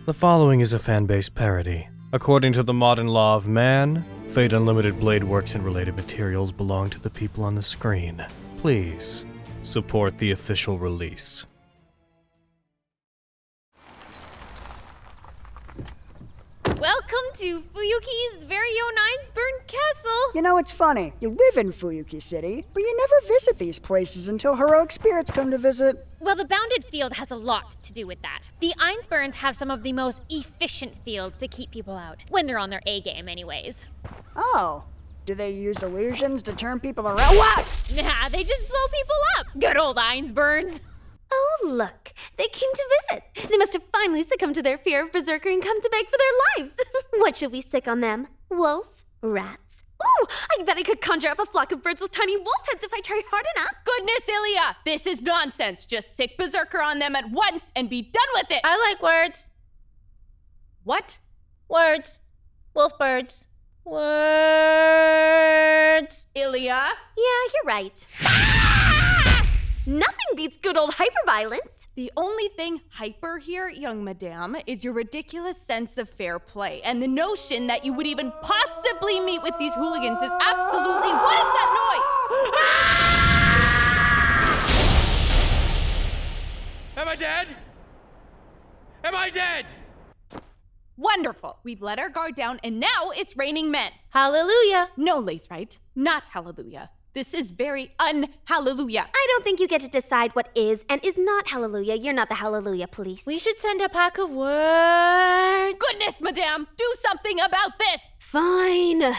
The following is a fan-based parody. According to the modern law of man, Fate Unlimited blade works and related materials belong to the people on the screen. Please support the official release. Welcome to Fuyuki's very own Einzbern Castle! You know, it's funny. You live in Fuyuki City, but you never visit these places until heroic spirits come to visit. Well, the bounded field has a lot to do with that. The Einzberns have some of the most efficient fields to keep people out, when they're on their A-game anyways. Oh. Do they use illusions to turn people around? What? Nah, they just blow people up! Good old Einzberns! Oh, look. They came to visit. They must have finally succumbed to their fear of Berserker and come to beg for their lives. What should we sick on them? Wolves? Rats? Ooh, I bet I could conjure up a flock of birds with tiny wolf heads if I try hard enough. Goodness, Ilya! This is nonsense. Just sick Berserker on them at once and be done with it! I like words. What? Words. Wolf birds. Words. Ilya? Yeah, you're right. Nothing beats good old hyperviolence. The only thing hyper here, young madame, is your ridiculous sense of fair play. And the notion that you would even possibly meet with these hooligans is absolutely... What is that noise? Am I dead? Am I dead? Wonderful. We've let our guard down, and now it's raining men. Hallelujah. No, Leysritt. Not hallelujah. This is very un-hallelujah. I don't think you get to decide what is and is not hallelujah. You're not the hallelujah police. We should send a pack of words. Goodness, madame, do something about this! Fine.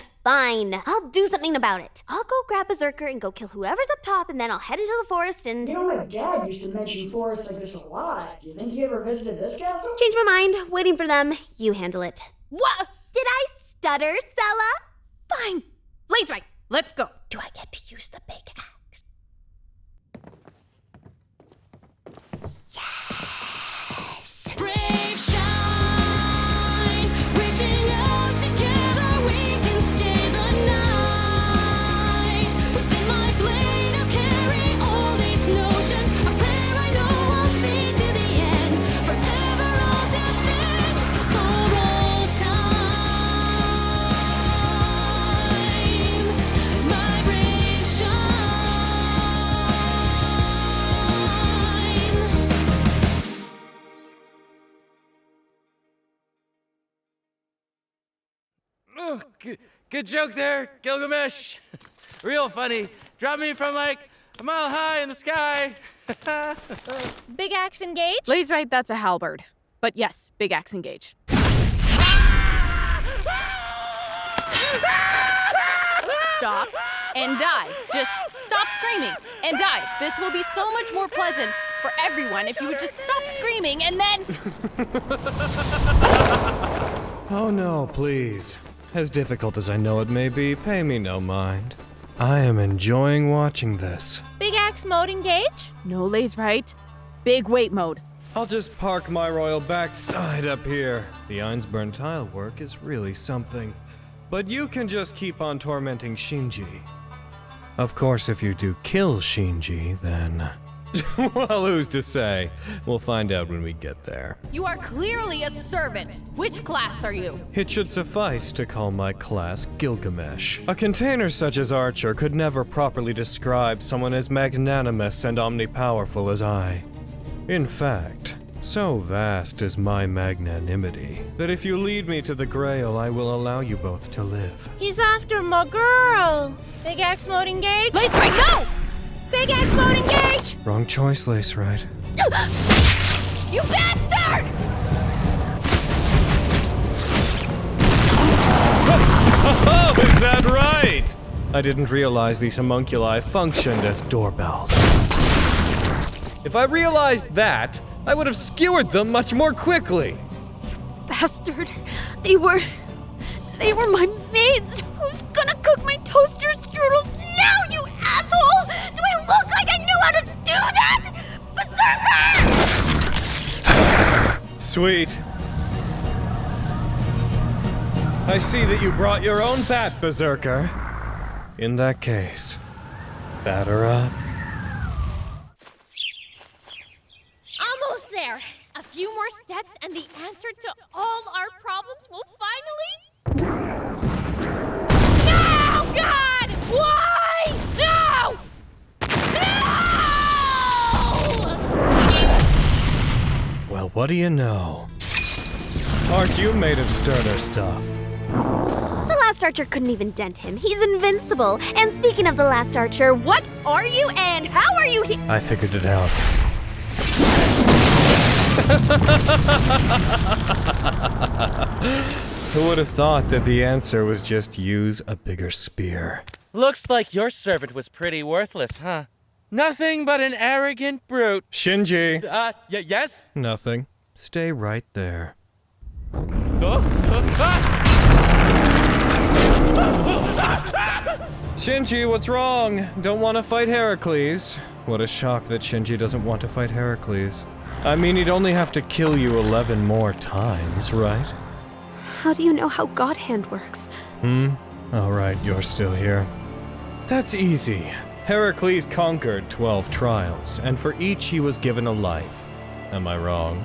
I'll do something about it. I'll go grab Berserker and go kill whoever's up top, and then I'll head into the forest and... You know, my dad used to mention forests like this a lot. Do you think he ever visited this castle? Change my mind. Waiting for them. You handle it. What? Did I stutter, Sella? Fine. Leysritt, let's go. Do I get to use the big axe? Yes! Brave shine, reaching out together, we can stay the night. Within my blade, I'll carry all these notions. A prayer I know I'll see to the end. Forever I'll defend for all time. My brave shine. Oh, good joke there, Gilgamesh. Real funny. Dropped me from like a mile high in the sky. Big axe engage? Leysritt, that's a halberd. But yes, big axe engage. Stop and die. Just stop screaming and die. This will be so much more pleasant for everyone if you would just stop screaming and then... Oh no, please. As difficult as I know it may be, pay me no mind. I am enjoying watching this. Big axe mode engage? No, Leysritt. Big weight mode. I'll just park my royal backside up here. The Einzbern tile work is really something. But you can just keep on tormenting Shinji. Of course, if you do kill Shinji, then... well, who's to say? We'll find out when we get there. You are clearly a servant. Which class are you? It should suffice to call my class Gilgamesh. A container such as Archer could never properly describe someone as magnanimous and omnipowerful as I. In fact, so vast is my magnanimity that if you lead me to the Grail, I will allow you both to live. He's after my girl. Big axe mode engage? Leysritt, no! Big axe mode engage! Wrong choice, Leysritt. You bastard! Oh, is that right? I didn't realize these homunculi functioned as doorbells. If I realized that, I would have skewered them much more quickly. Bastard. They were my maids. Who's gonna cook my toaster strudels now, you asshole? Do I look like I knew how to do that? Berserker! Sweet. I see that you brought your own bat, Berserker. In that case, batter up. Almost there. A few more steps and the answer to all our problems will finally... No! God! Why? No! No! Well, what do you know? Aren't you made of sterner stuff? The last archer couldn't even dent him. He's invincible. And speaking of the last archer, what are you and how are you I figured it out. Who would have thought that the answer was just use a bigger spear? Looks like your servant was pretty worthless, huh? Nothing but an arrogant brute. Shinji! Yes? Nothing. Stay right there. Shinji, what's wrong? Don't want to fight Heracles? What a shock that Shinji doesn't want to fight Heracles. I mean, he'd only have to kill you 11 more times, right? How do you know how God Hand works? Alright, you're still here. That's easy. Heracles conquered 12 trials, and for each he was given a life. Am I wrong?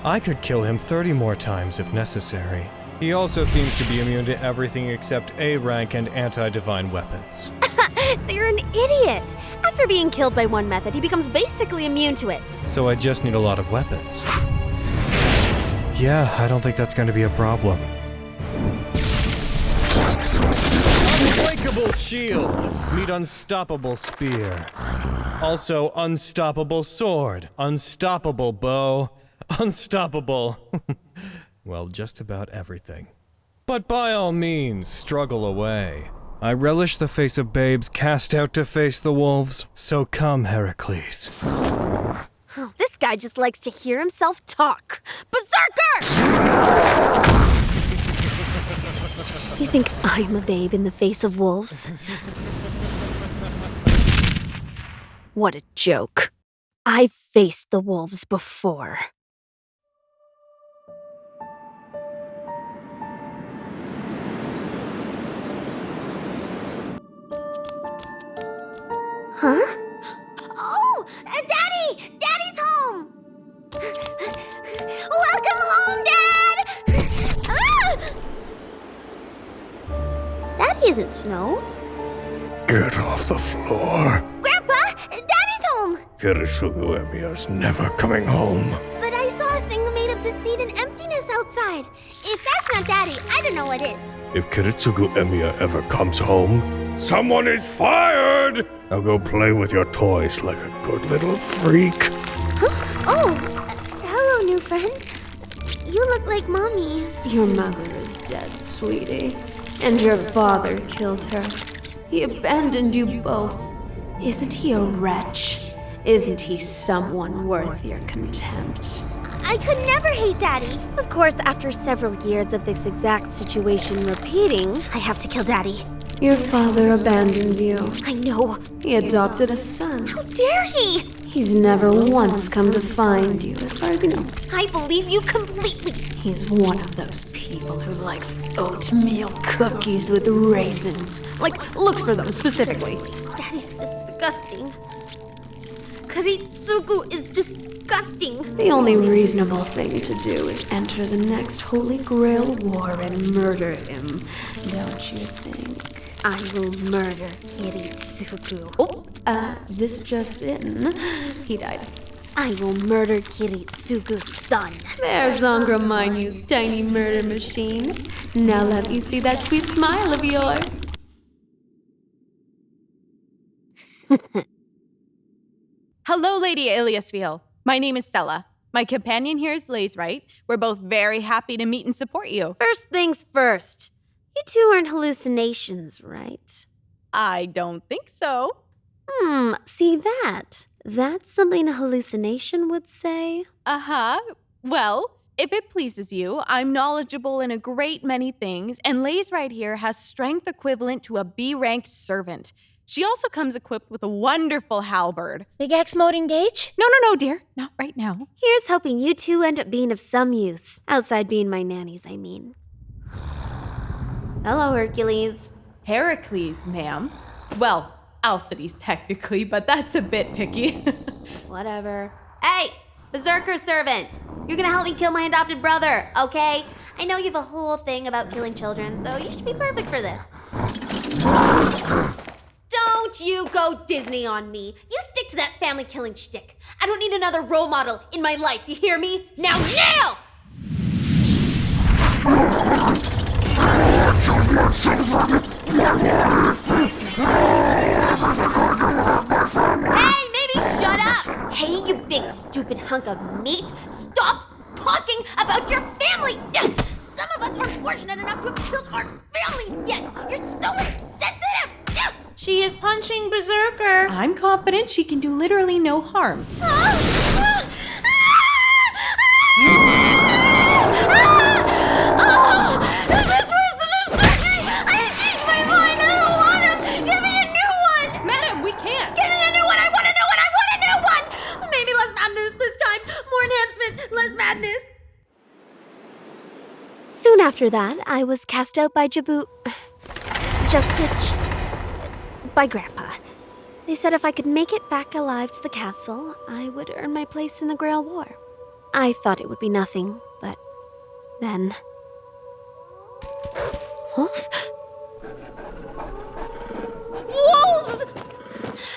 I could kill him 30 more times if necessary. He also seems to be immune to everything except A-rank and anti-divine weapons. So you're an idiot. After being killed by one method, he becomes basically immune to it. So I just need a lot of weapons. Yeah, I don't think that's going to be a problem. Unbreakable shield! Meet unstoppable spear. Also unstoppable sword. Unstoppable bow. Unstoppable. Well, just about everything. But by all means, struggle away. I relish the face of babes cast out to face the wolves. So come, Heracles. Oh, this guy just likes to hear himself talk. Berserker! You think I'm a babe in the face of wolves? What a joke. I've faced the wolves before. Huh? Oh! Daddy! Daddy's home! Welcome home, Dad! Daddy isn't Snow. Get off the floor. Grandpa! Daddy's home! Kirisugu Emiya's never coming home. But I saw a thing made of deceit and emptiness outside. If that's not Daddy, I don't know what is. If Kiritsugu Emiya ever comes home, someone is fired! Now go play with your toys like a good little freak. Huh? Oh! Hello, new friend. You look like Mommy. Your mother is dead, sweetie. And your father killed her. He abandoned you both. Isn't he a wretch? Isn't he someone worth your contempt? I could never hate Daddy. Of course, after several years of this exact situation repeating, I have to kill Daddy. Your father abandoned you. I know. He adopted a son. How dare he? He's never once come to find you, as far as you know. I believe you completely. He's one of those people who likes oatmeal cookies with raisins. Like, looks for them specifically. Daddy's disgusting. Kiritsugu is disgusting. The only reasonable thing to do is enter the next Holy Grail war and murder him, don't you think? I will murder Kiritsugu. Oh, this just in. He died. I will murder Kiritsugu's son. There's Zangra Mainu's tiny murder machine. Now let me see that sweet smile of yours. Hello, Lady Ilyasviel. My name is Sella. My companion here is Leysritt. We're both very happy to meet and support you. First things first. You two aren't hallucinations, right? I don't think so. See that? That's something a hallucination would say. Uh-huh. Well, if it pleases you, I'm knowledgeable in a great many things, and Leysritt here has strength equivalent to a B-ranked servant. She also comes equipped with a wonderful halberd. Big X mode engage? No, dear. Not right now. Here's hoping you two end up being of some use. Outside being my nannies, I mean. Hello, Hercules. Heracles, ma'am. Well, Alcides technically, but that's a bit picky. Whatever. Hey, Berserker servant! You're gonna help me kill my adopted brother, okay? I know you have a whole thing about killing children, so you should be perfect for this. Don't you go Disney on me. You stick to that family killing shtick. I don't need another role model in my life, you hear me? Now kneel! Hey, maybe shut up! Hey, you big stupid hunk of meat! Stop talking about your family! Some of us aren't fortunate enough to have killed our families yet! You're so insensitive! She is punching Berserker. I'm confident she can do literally no harm. This was the surgery! I changed my mind! I don't want him! Give me a new one! Madam, we can't. Give me a new one! I want a new one! I want a new one! Maybe less madness this time. More enhancement, less madness. Soon after that, I was cast out by by Grandpa. They said if I could make it back alive to the castle, I would earn my place in the Grail War. I thought it would be nothing, but then... Wolf? Wolves!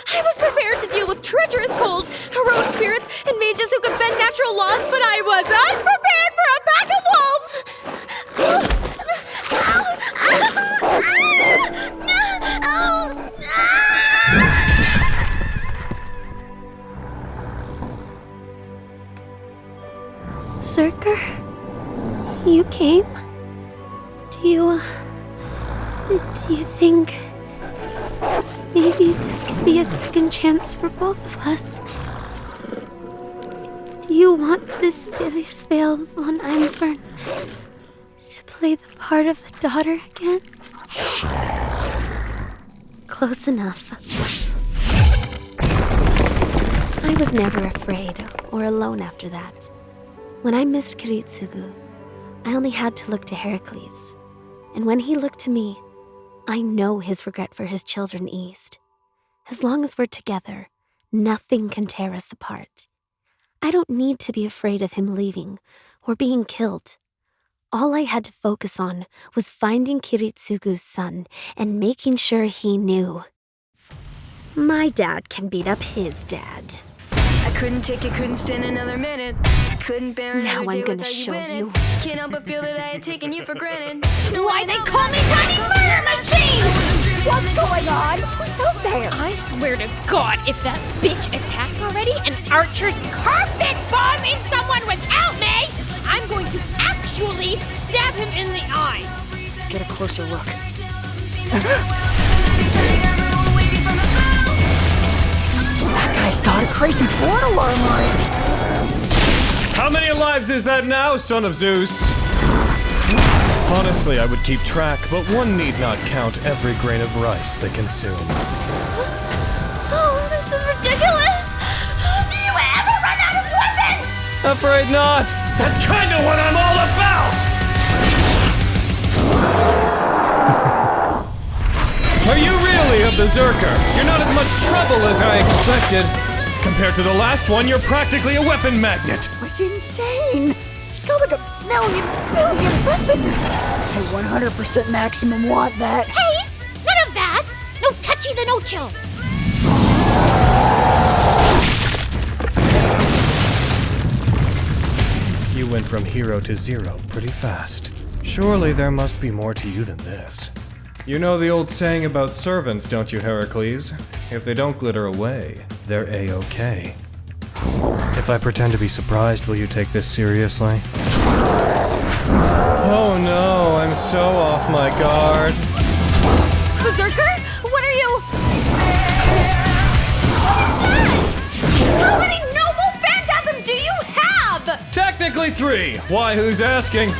I was prepared to deal with treacherous cold, heroic spirits, and mages who could bend natural laws, but I was unprepared for a pack of wolves! Berserker? You came? Do you think maybe this could be a second chance for both of us? Do you want this Ilyasviel von Einzbern to play the part of a daughter again? Close enough. I was never afraid or alone after that. When I missed Kiritsugu, I only had to look to Heracles. And when he looked to me, I know his regret for his children eased. As long as we're together, nothing can tear us apart. I don't need to be afraid of him leaving or being killed. All I had to focus on was finding Kiritsugu's son and making sure he knew. My dad can beat up his dad. I couldn't take it, couldn't stand another minute. Couldn't bear another Now I'm day gonna without show winning. you. Can't help but feel that I had taken you for granted. Why they call me Tiny Murder Machine? What's going on? Who's out there? I swear to God, if that bitch attacked already and Archer's carpet bombing someone without me, I'm going to actually stab him in the eye. Let's get a closer look. That guy's got a crazy portal armor. How many lives is that now, son of Zeus? Honestly, I would keep track, but one need not count every grain of rice they consume. Oh, this is ridiculous! Do you ever run out of weapons? Afraid not. That's kind of what I'm all about! Are you really a berserker? You're not as much trouble as I expected. Compared to the last one, you're practically a weapon magnet. That's insane. He's got like a billion weapons. I 100% maximum want that. Hey, none of that! No touchy the no chill! You went from hero to zero pretty fast. Surely there must be more to you than this. You know the old saying about servants, don't you, Heracles? If they don't glitter away, they're A-OK. If I pretend to be surprised, will you take this seriously? Oh no, I'm so off my guard. Berserker? What are you? How many noble phantasms do you have? Technically 3. Why, who's asking?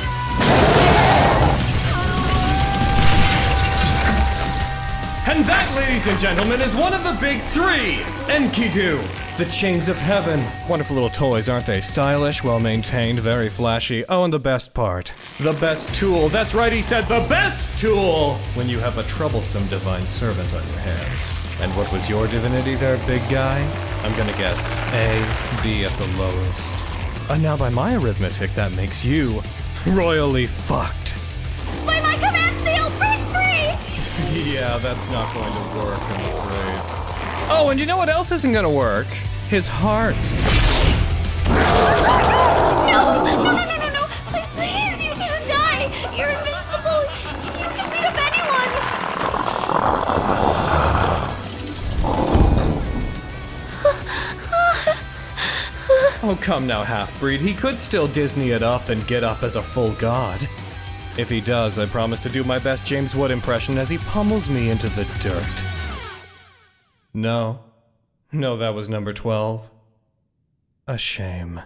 And that, ladies and gentlemen, is one of the big 3, Enkidu. The chains of heaven. Wonderful little toys, aren't they? Stylish, well-maintained, very flashy. Oh, and the best part. The best tool. That's right, he said the best tool! When you have a troublesome divine servant on your hands. And what was your divinity there, big guy? I'm gonna guess A, B at the lowest. Now by my arithmetic, that makes you royally fucked. By my command seal, break free! Yeah, that's not going to work, I'm afraid. Oh, and you know what else isn't gonna work? His heart. No! Please, you can't die! You're invincible! You can beat up anyone! Oh, come now, half-breed. He could still Disney it up and get up as a full god. If he does, I promise to do my best James Wood impression as he pummels me into the dirt. No, that was number 12. A shame. Why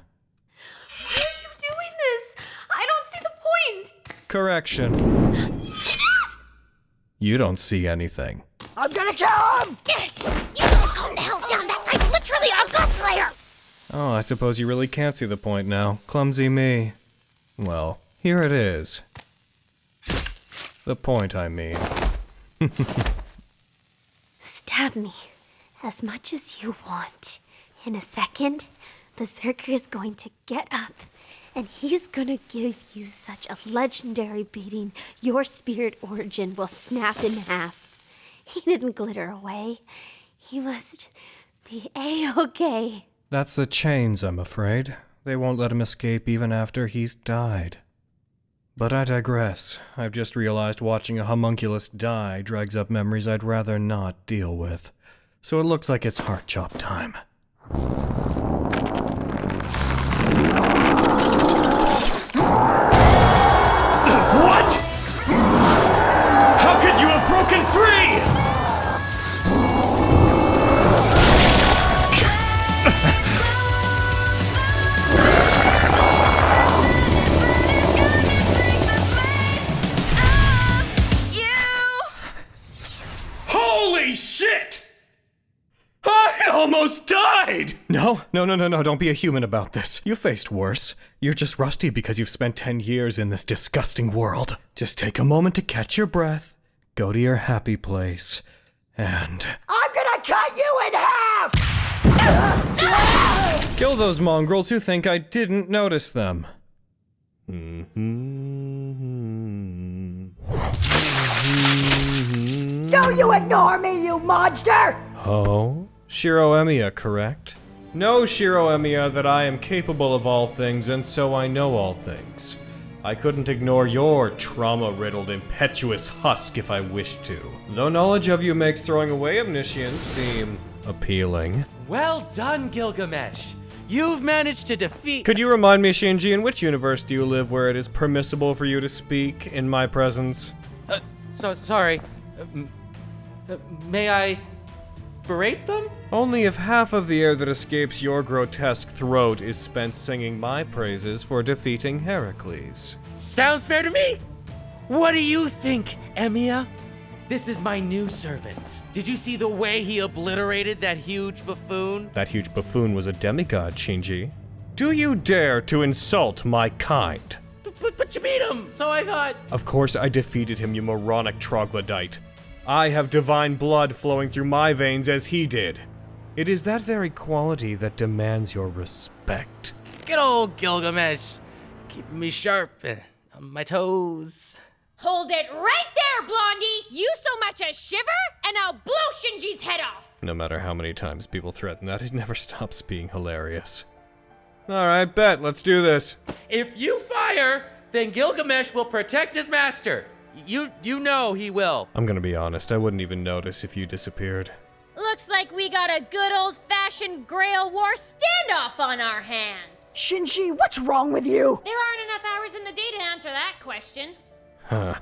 are you doing this? I don't see the point! Correction. You don't see anything. I'm gonna kill him! You calm the hell down. That guy's literally a Godslayer. Oh, I suppose you really can't see the point now. Clumsy me. Well, here it is. The point, I mean. Stab me as much as you want. In a second, Berserker is going to get up, and he's gonna give you such a legendary beating, your spirit origin will snap in half. He didn't glitter away. He must be A-okay. That's the chains, I'm afraid. They won't let him escape even after he's died. But I digress. I've just realized watching a homunculus die drags up memories I'd rather not deal with. So it looks like it's heart chop time. What? How could you have broken free? Holy shit! I almost died! No, don't be a human about this. You faced worse. You're just rusty because you've spent 10 years in this disgusting world. Just take a moment to catch your breath, go to your happy place, and... I'm gonna cut you in half! Kill those mongrels who think I didn't notice them. Do you ignore me, you monster? Oh? Shirou Emiya, correct? Know, Shirou Emiya, that I am capable of all things, and so I know all things. I couldn't ignore your trauma-riddled, impetuous husk if I wished to. Though knowledge of you makes throwing away omniscience seem appealing. Well done, Gilgamesh. You've managed to defeat... Could you remind me, Shinji, in which universe do you live where it is permissible for you to speak in my presence? Sorry. May I berate them? Only if half of the air that escapes your grotesque throat is spent singing my praises for defeating Heracles. Sounds fair to me. What do you think, Emiya? This is my new servant. Did you see the way he obliterated that huge buffoon? That huge buffoon was a demigod, Shinji. Do you dare to insult my kind? But you beat him, so I thought... Of course I defeated him, you moronic troglodyte. I have divine blood flowing through my veins as he did. It is that very quality that demands your respect. Good old Gilgamesh. Keeping me sharp on my toes. Hold it right there, Blondie! You so much as shiver, and I'll blow Shinji's head off! No matter how many times people threaten that, it never stops being hilarious. Alright, bet, let's do this. If you fire, then Gilgamesh will protect his master. You know he will. I'm gonna be honest, I wouldn't even notice if you disappeared. Looks like we got a good old-fashioned Grail War standoff on our hands. Shinji, what's wrong with you? There aren't enough hours in the day to answer that question. Huh.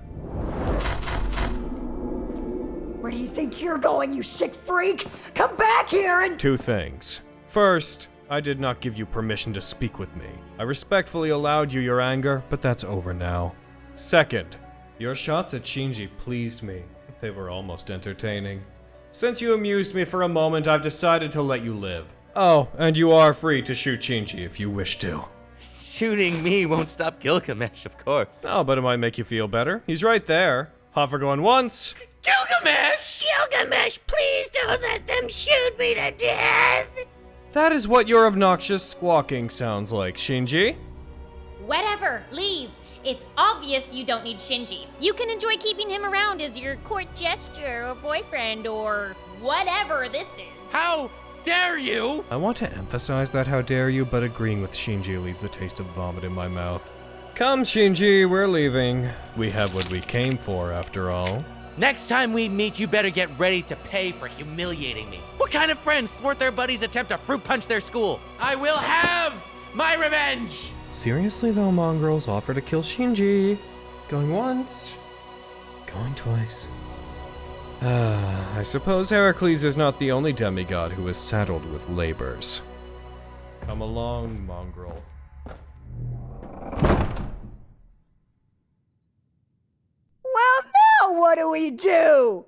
Where do you think you're going, you sick freak? Come back here and... Two things. First, I did not give you permission to speak with me. I respectfully allowed you your anger, but that's over now. Second, your shots at Shinji pleased me. They were almost entertaining. Since you amused me for a moment, I've decided to let you live. Oh, and you are free to shoot Shinji if you wish to. Shooting me won't stop Gilgamesh, of course. Oh, but it might make you feel better. He's right there. Hoffer going once. Gilgamesh! Gilgamesh, please don't let them shoot me to death! That is what your obnoxious squawking sounds like, Shinji. Whatever, leave. It's obvious you don't need Shinji. You can enjoy keeping him around as your court gesture or boyfriend or whatever this is. How dare you? I want to emphasize that how dare you, but agreeing with Shinji leaves the taste of vomit in my mouth. Come, Shinji, we're leaving. We have what we came for, after all. Next time we meet, you better get ready to pay for humiliating me. What kind of friends thwart their buddies' attempt to fruit punch their school? I will have my revenge! Seriously though, mongrels offer to kill Shinji. Going once, going twice. I suppose Heracles is not the only demigod who is saddled with labors. Come along, mongrel. Well, now what do we do?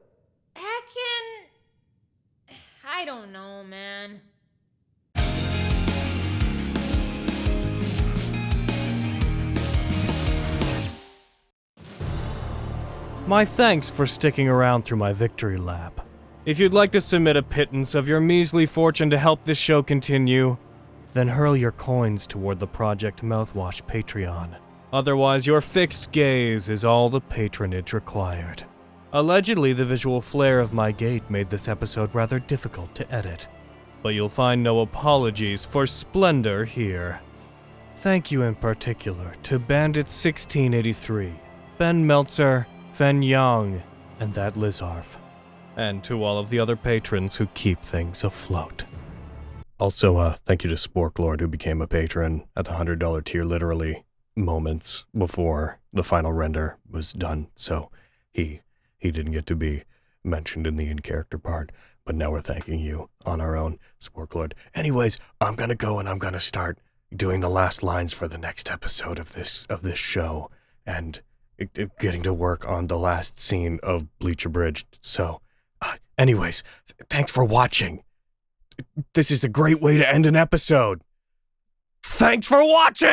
I don't know, man. My thanks for sticking around through my victory lap. If you'd like to submit a pittance of your measly fortune to help this show continue, then hurl your coins toward the Project Mouthwash Patreon. Otherwise, your fixed gaze is all the patronage required. Allegedly, the visual flair of my gait made this episode rather difficult to edit, but you'll find no apologies for splendor here. Thank you in particular to Bandit 1683, Ben Meltzer, Fen Yang, and that Lizarf, and to all of the other patrons who keep things afloat. Also, thank you to Sporklord, who became a patron at the $100 tier literally moments before the final render was done, so he didn't get to be mentioned in the in-character part, but now we're thanking you on our own, Sporklord. Anyways, I'm gonna go and I'm gonna start doing the last lines for the next episode of this show, and getting to work on the last scene of Bleach Abridged. So, anyways, thanks for watching. This is a great way to end an episode. Thanks for watching!